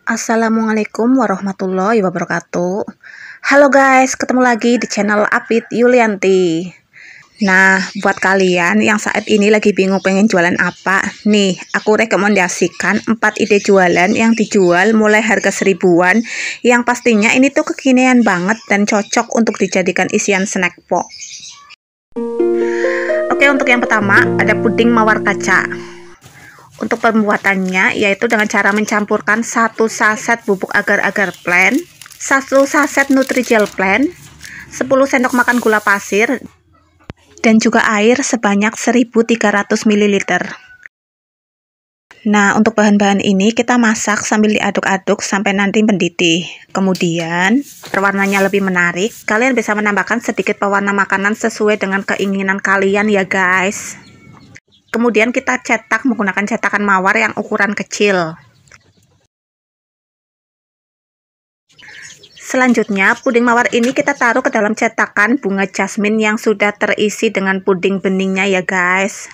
Assalamualaikum warahmatullahi wabarakatuh. Halo guys, ketemu lagi di channel Apit Yulianti. Nah, buat kalian yang saat ini lagi bingung pengen jualan apa, nih aku rekomendasikan 4 ide jualan yang dijual mulai harga 1000-an, yang pastinya ini tuh kekinian banget dan cocok untuk dijadikan isian snack box. Oke, untuk yang pertama ada puding mawar kaca. Untuk pembuatannya yaitu dengan cara mencampurkan 1 saset bubuk agar-agar plain, 1 saset Nutrijel plain, 10 sendok makan gula pasir, dan juga air sebanyak 1300 ml. Nah, untuk bahan-bahan ini kita masak sambil diaduk-aduk sampai nanti mendidih. Kemudian, warnanya lebih menarik, kalian bisa menambahkan sedikit pewarna makanan sesuai dengan keinginan kalian ya guys. Kemudian kita cetak menggunakan cetakan mawar yang ukuran kecil. Selanjutnya, puding mawar ini kita taruh ke dalam cetakan bunga jasmine yang sudah terisi dengan puding beningnya ya guys.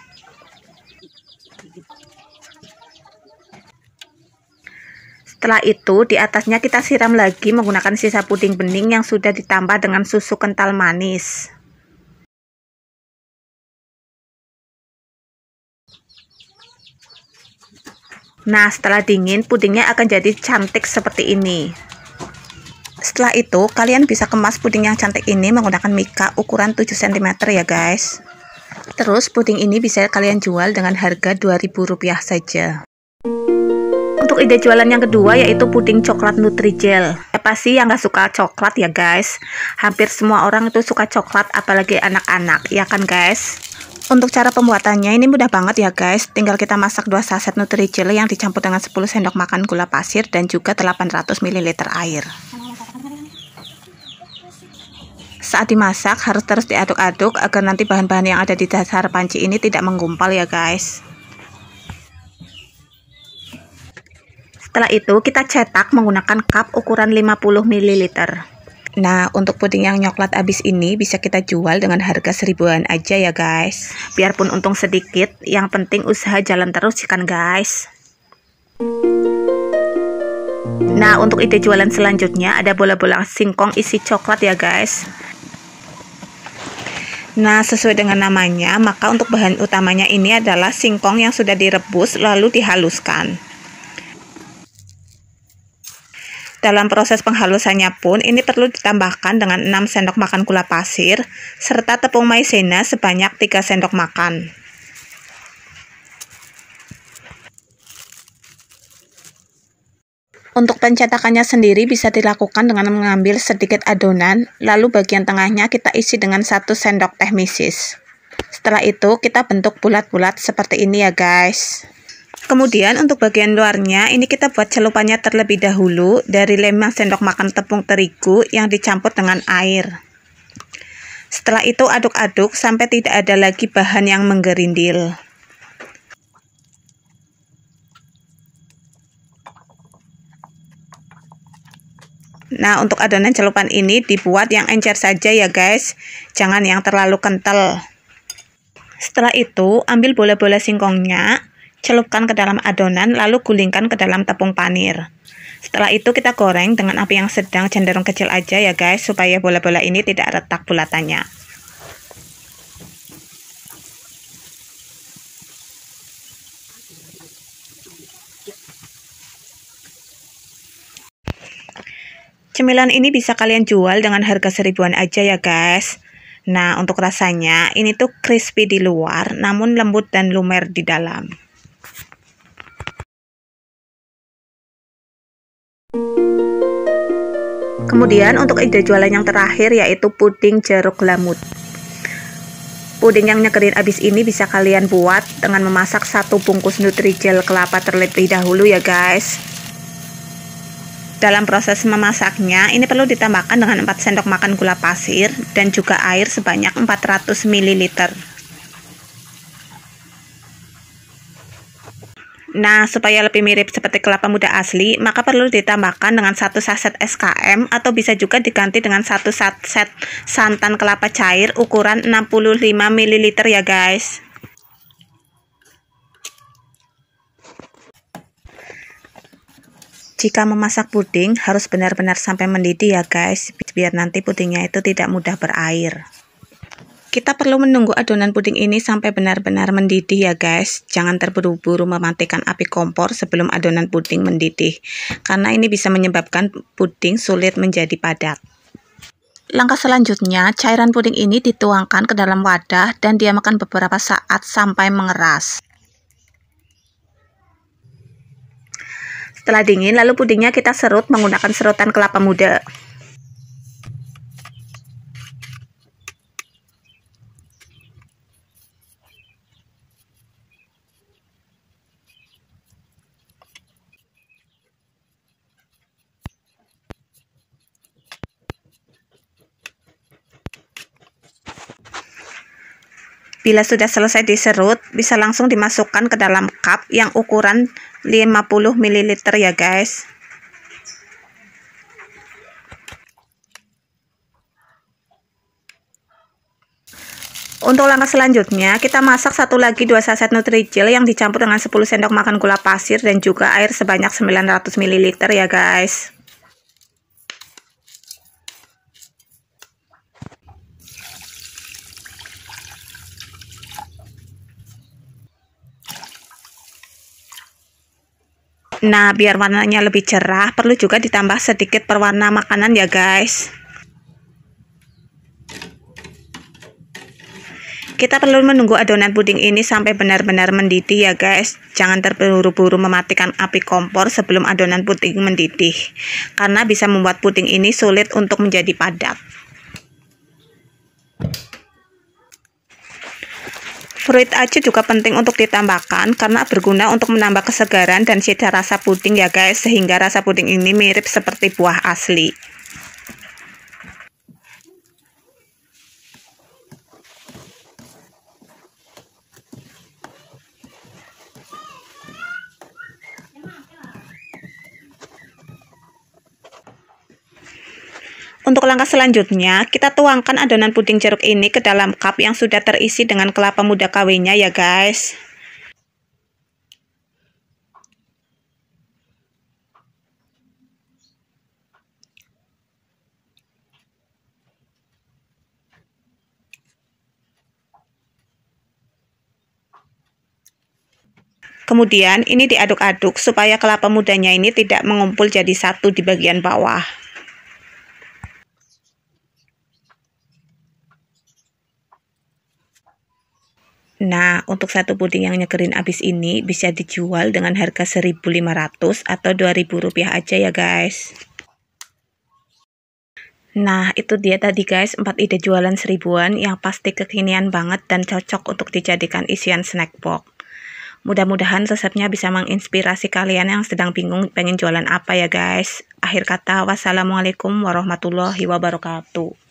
Setelah itu, di atasnya kita siram lagi menggunakan sisa puding bening yang sudah ditambah dengan susu kental manis. Nah, setelah dingin, pudingnya akan jadi cantik seperti ini. Setelah itu, kalian bisa kemas puding yang cantik ini menggunakan mika ukuran 7 cm ya guys. Terus, puding ini bisa kalian jual dengan harga Rp2.000 saja. Untuk ide jualan yang kedua yaitu puding coklat Nutrijel. Siapa sih yang gak suka coklat ya guys? Hampir semua orang itu suka coklat, apalagi anak-anak, ya kan guys? Untuk cara pembuatannya ini mudah banget ya guys, tinggal kita masak 2 saset Nutrijel yang dicampur dengan 10 sendok makan gula pasir dan juga 800 ml air. Saat dimasak harus terus diaduk-aduk agar nanti bahan-bahan yang ada di dasar panci ini tidak menggumpal ya guys. Setelah itu kita cetak menggunakan cup ukuran 50 ml. Nah, untuk puding yang coklat abis ini bisa kita jual dengan harga 1000-an aja ya guys. Biarpun untung sedikit, yang penting usaha jalan terus kan guys. Nah, untuk ide jualan selanjutnya ada bola-bola singkong isi coklat ya guys. Nah, sesuai dengan namanya, maka untuk bahan utamanya ini adalah singkong yang sudah direbus lalu dihaluskan. Dalam proses penghalusannya pun ini perlu ditambahkan dengan 6 sendok makan gula pasir serta tepung maizena sebanyak 3 sendok makan. Untuk pencetakannya sendiri bisa dilakukan dengan mengambil sedikit adonan, lalu bagian tengahnya kita isi dengan 1 sendok teh misis. Setelah itu kita bentuk bulat-bulat seperti ini ya guys. Kemudian untuk bagian luarnya ini kita buat celupannya terlebih dahulu dari 5 sendok makan tepung terigu yang dicampur dengan air. Setelah itu aduk-aduk sampai tidak ada lagi bahan yang menggerindil. Nah, untuk adonan celupan ini dibuat yang encer saja ya guys, jangan yang terlalu kental. Setelah itu ambil bola-bola singkongnya, celupkan ke dalam adonan lalu gulingkan ke dalam tepung panir. Setelah itu kita goreng dengan api yang sedang cenderung kecil aja ya guys, supaya bola-bola ini tidak retak bulatannya. Cemilan ini bisa kalian jual dengan harga 1000-an aja ya guys. Nah, untuk rasanya ini tuh crispy di luar namun lembut dan lumer di dalam. Kemudian untuk ide jualan yang terakhir yaitu puding jeruk lamut. Puding yang nyegerin abis ini bisa kalian buat dengan memasak 1 bungkus Nutrijel kelapa terlebih dahulu ya guys. Dalam proses memasaknya ini perlu ditambahkan dengan 4 sendok makan gula pasir dan juga air sebanyak 400 ml. Nah, supaya lebih mirip seperti kelapa muda asli, maka perlu ditambahkan dengan 1 saset SKM atau bisa juga diganti dengan 1 saset santan kelapa cair ukuran 65 ml ya guys. Jika memasak puding harus benar-benar sampai mendidih ya guys, biar nanti pudingnya itu tidak mudah berair. Kita perlu menunggu adonan puding ini sampai benar-benar mendidih ya guys. Jangan terburu-buru mematikan api kompor sebelum adonan puding mendidih, karena ini bisa menyebabkan puding sulit menjadi padat. Langkah selanjutnya, cairan puding ini dituangkan ke dalam wadah dan diamkan beberapa saat sampai mengeras. Setelah dingin, lalu pudingnya kita serut menggunakan serutan kelapa muda. Bila sudah selesai diserut, bisa langsung dimasukkan ke dalam cup yang ukuran 50 ml ya guys. Untuk langkah selanjutnya, kita masak satu lagi 2 saset Nutrijel yang dicampur dengan 10 sendok makan gula pasir dan juga air sebanyak 900 ml ya guys. Nah, biar warnanya lebih cerah, perlu juga ditambah sedikit pewarna makanan ya guys. Kita perlu menunggu adonan puding ini sampai benar-benar mendidih ya guys. Jangan terburu-buru mematikan api kompor sebelum adonan puding mendidih, karena bisa membuat puding ini sulit untuk menjadi padat. Fruit acu juga penting untuk ditambahkan karena berguna untuk menambah kesegaran dan cita rasa puding ya guys, sehingga rasa puding ini mirip seperti buah asli. Untuk langkah selanjutnya, kita tuangkan adonan puding jeruk ini ke dalam cup yang sudah terisi dengan kelapa muda KW-nya ya guys. Kemudian ini diaduk-aduk supaya kelapa mudanya ini tidak mengumpul jadi satu di bagian bawah. Nah, untuk satu puding yang nyegerin abis ini bisa dijual dengan harga 1.500 atau 2.000 rupiah aja ya guys. Nah, itu dia tadi guys 4 ide jualan seribuan yang pasti kekinian banget dan cocok untuk dijadikan isian snack box. Mudah-mudahan resepnya bisa menginspirasi kalian yang sedang bingung pengen jualan apa ya guys. Akhir kata, wassalamualaikum warahmatullahi wabarakatuh.